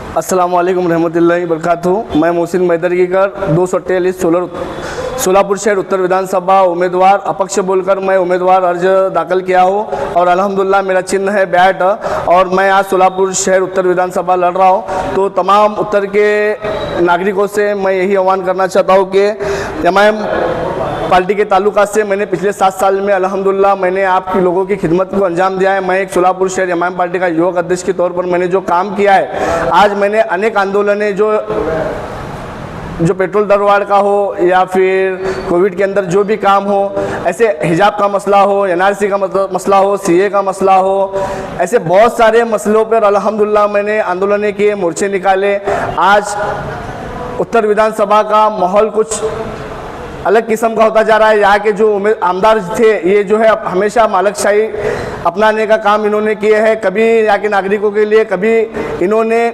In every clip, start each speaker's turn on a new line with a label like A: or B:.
A: अस्सलाम वालेकुम रहमतुल्लाहि बरकातहू। मैं मोहसिन मैदरगीकर 243 सोलापुर शहर उत्तर विधानसभा उम्मीदवार अपक्ष बोलकर मैं उम्मीदवार अर्ज दाखिल किया हूँ और अल्हम्दुलिल्लाह मेरा चिन्ह है बैट और मैं आज सोलापुर शहर उत्तर विधानसभा लड़ रहा हूँ। तो तमाम उत्तर के नागरिकों से मैं यही आह्वान करना चाहता हूँ कि एमआईएम पार्टी के ताल्लुकात से मैंने पिछले 7 साल में अल्हम्दुलिल्लाह मैंने आपकी लोगों की खिदमत को अंजाम दिया है। मैं एक सोलापुर शहर एमआईएम पार्टी का युवक अध्यक्ष के तौर पर मैंने जो काम किया है, आज मैंने अनेक आंदोलनें जो पेट्रोल दरवार का हो या फिर कोविड के अंदर जो भी काम हो, ऐसे हिजाब का मसला हो, एनआरसी का मसला हो, सीए का मसला हो, ऐसे बहुत सारे मसलों पर अल्हम्दुलिल्लाह मैंने आंदोलनें किए, मोर्चे निकाले। आज उत्तर विधानसभा का माहौल कुछ अलग किस्म का होता जा रहा है। यहाँ के जो आमदार थे, ये जो है हमेशा मालिकशाही अपनाने का काम इन्होंने किए हैं। कभी यहाँ के नागरिकों के लिए कभी इन्होंने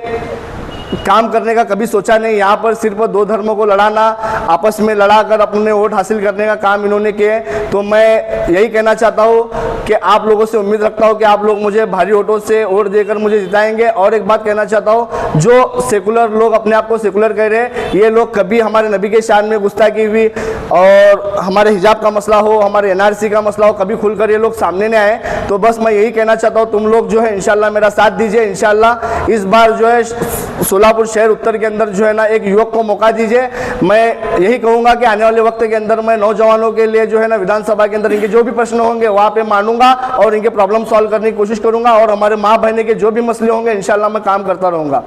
A: काम करने का कभी सोचा नहीं। यहाँ पर सिर्फ 2 धर्मों को लड़ाना, आपस में लड़ाकर अपने वोट हासिल करने का काम इन्होंने किए। तो मैं यही कहना चाहता हूँ कि आप लोगों से उम्मीद रखता हूँ कि आप लोग मुझे भारी वोटों से वोट देकर मुझे जिताएंगे। और एक बात कहना चाहता हूँ, जो सेकुलर लोग अपने आप को सेकुलर कह रहे हैं, ये लोग कभी हमारे नबी के शान में गुस्ताखी हुई और हमारे हिजाब का मसला हो, हमारे एनआरसी का मसला हो, कभी खुलकर ये लोग सामने नहीं आए। तो बस मैं यही कहना चाहता हूँ, तुम लोग जो है इंशाल्लाह मेरा साथ दीजिए। इंशाल्लाह इस बार जो है सोलापुर शहर उत्तर के अंदर जो है ना एक युवक को मौका दीजिए। मैं यही कहूँगा कि आने वाले वक्त के अंदर मैं नौजवानों के लिए जो है ना विधानसभा के अंदर इनके जो भी प्रश्न होंगे वहाँ पे मानूंगा और इनके प्रॉब्लम सॉल्व करने की कोशिश करूँगा। और हमारे माँ बहने के जो भी मसले होंगे इंशाल्लाह मैं काम करता रहूँगा।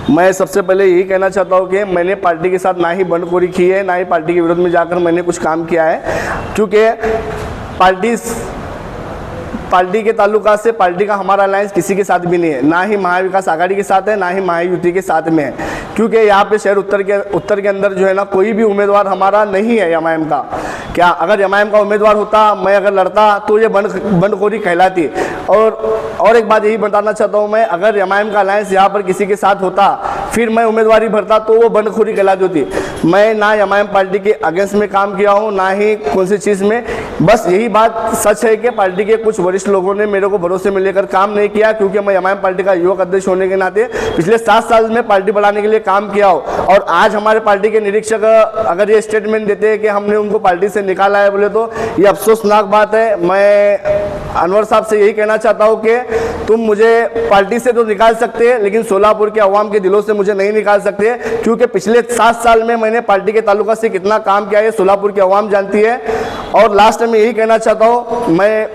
A: मैं सबसे पहले यही कहना चाहता हूँ कि मैंने पार्टी के साथ ना ही बंडखोरी की है, ना ही पार्टी के विरोध में जाकर मैंने कुछ काम किया है। क्योंकि पार्टी के ताल्लुकात से पार्टी का हमारा अलायंस किसी के साथ भी नहीं है, ना ही महाविकास आघाड़ी के साथ है, ना ही महायुति के साथ में है। क्योंकि यहाँ पे शहर उत्तर के अंदर जो है ना कोई भी उम्मीदवार हमारा नहीं है एमआईएम का। क्या अगर एमआईएम का उम्मीदवार होता, मैं अगर लड़ता तो ये बंडखोरी कहलाती। और एक बात यही बताना चाहता हूँ मैं, अगर एमआईएम का अलायंस यहाँ पर किसी के साथ होता फिर मैं उम्मीदवारी भरता तो वो बंडखोरी कहलाती होती। मैं ना एमआईएम पार्टी के अगेंस्ट में काम किया हूँ, ना ही कौन सी चीज़ में। बस यही बात सच है कि पार्टी के कुछ वरिष्ठ लोगों ने मेरे को भरोसे में लेकर काम नहीं किया। क्योंकि मैं एमआईएम पार्टी का युवक अध्यक्ष होने के नाते पिछले 7 साल में पार्टी बढ़ाने के लिए काम किया हो। और आज हमारे पार्टी के निरीक्षक अगर ये स्टेटमेंट देते हैं कि हमने उनको पार्टी से निकाला है बोले तो ये अफसोसनाक बात है। मैं अनवर साहब से यही कहना चाहता हूँ कि तुम मुझे पार्टी से तो निकाल सकते हैं, लेकिन सोलापुर के अवाम के दिलों से मुझे नहीं निकाल सकते। क्योंकि पिछले 7 साल में मैंने पार्टी के ताल्लुका से कितना काम किया है सोलापुर की अवाम जानती है। और लास्ट में यही कहना चाहता हूँ, मैं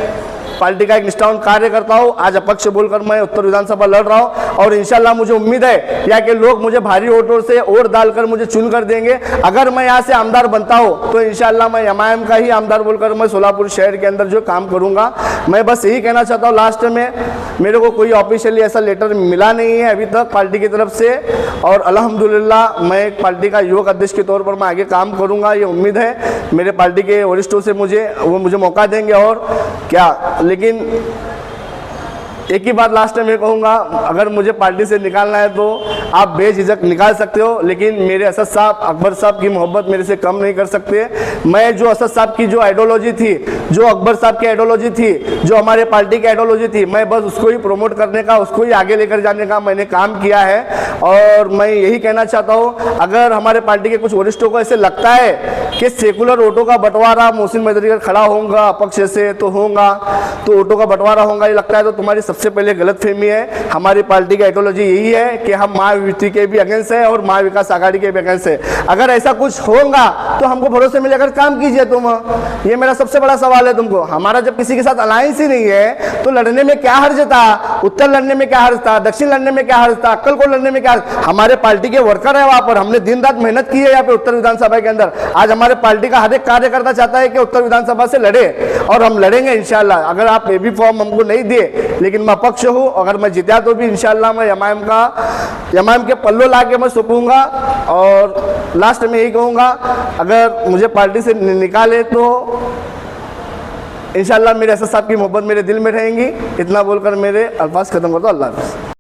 A: पार्टी का एक निष्ठावान कार्य करता हूँ। आज अपक्ष बोलकर मैं उत्तर विधानसभा लड़ रहा हूँ और इंशाल्लाह मुझे उम्मीद है या कि लोग मुझे भारी वोटों से वोट डालकर मुझे चुन कर देंगे। अगर मैं यहाँ से आमदार बनता हूँ तो इंशाल्लाह मैं एमआईएम का ही आमदार बोलकर मैं सोलापुर शहर के अंदर जो काम करूँगा। मैं बस यही कहना चाहता हूँ लास्ट में, मेरे को कोई ऑफिशियली ऐसा लेटर मिला नहीं है अभी तक पार्टी की तरफ से। और अल्हम्दुलिल्लाह मैं एक पार्टी का युवक अध्यक्ष के तौर पर मैं आगे काम करूँगा, ये उम्मीद है मेरे पार्टी के वरिष्ठों से मुझे मौका देंगे। और क्या, लेकिन एक ही बात लास्ट में मैं कहूँगा, अगर मुझे पार्टी से निकालना है तो आप बेझिझक निकाल सकते हो, लेकिन मेरे असद साहब अकबर साहब की मोहब्बत मेरे से कम नहीं कर सकते। मैं जो असद साहब की जो आइडियोलॉजी थी, जो अकबर साहब की आइडियोलॉजी थी, जो हमारे पार्टी की आइडियोलॉजी थी, मैं बस उसको ही प्रमोट करने का, उसको ही आगे लेकर जाने का मैंने काम किया है। और मैं यही कहना चाहता हूँ, अगर हमारे पार्टी के कुछ वरिष्ठों को ऐसे लगता है कि सेकुलर वोटों का बंटवारा मोहसिन मैदरगीकर खड़ा होगा अपक्ष से तो होगा, तो वोटों का बंटवारा होगा, ये लगता है तो तुम्हारी सबसे पहले गलतफहमी है। हमारी पार्टी की आइडियोलॉजी यही है कि हम महायुति के भी अगेंस्ट है और महाविकास आघाड़ी के भी अगेंस्ट है। अगर ऐसा कुछ होगा तो हमको भरोसे में लेकर काम कीजिए तुम, ये मेरा सबसे बड़ा सवाल है तुमको। हमारा जब किसी के साथ अलायंस ही नहीं है तो लड़ने में क्या हर्ज था? उत्तर लड़ने में क्या हर्ज था? दक्षिण लड़ने में क्या हर्ज था? अक्कलकोट लड़ने में क्या हर्ज? हमारे पार्टी के वर्कर है वहां पर, हमने दिन रात मेहनत की है यहाँ पे उत्तर विधानसभा के अंदर। आज हमारे पार्टी का हर एक कार्यकर्ता चाहता है कि उत्तर विधानसभा से लड़े और हम लड़ेंगे इंशाल्लाह। अगर आप बेबी फॉर्म हमको नहीं दिए, लेकिन मैं अपक्ष हूँ, अगर मैं जीता तो भी इंशाल्लाह मैं एमआईएम के पल्लो ला के मैं सौंपूंगा। और लास्ट में यही कहूँगा, अगर मुझे पार्टी से निकाले तो इंशाल्लाह मेरे असद साहब की मोहब्बत मेरे दिल में रहेंगी। इतना बोलकर मेरे अल्फाज खत्म करता हूँ। अल्लाह हाफ़िज़।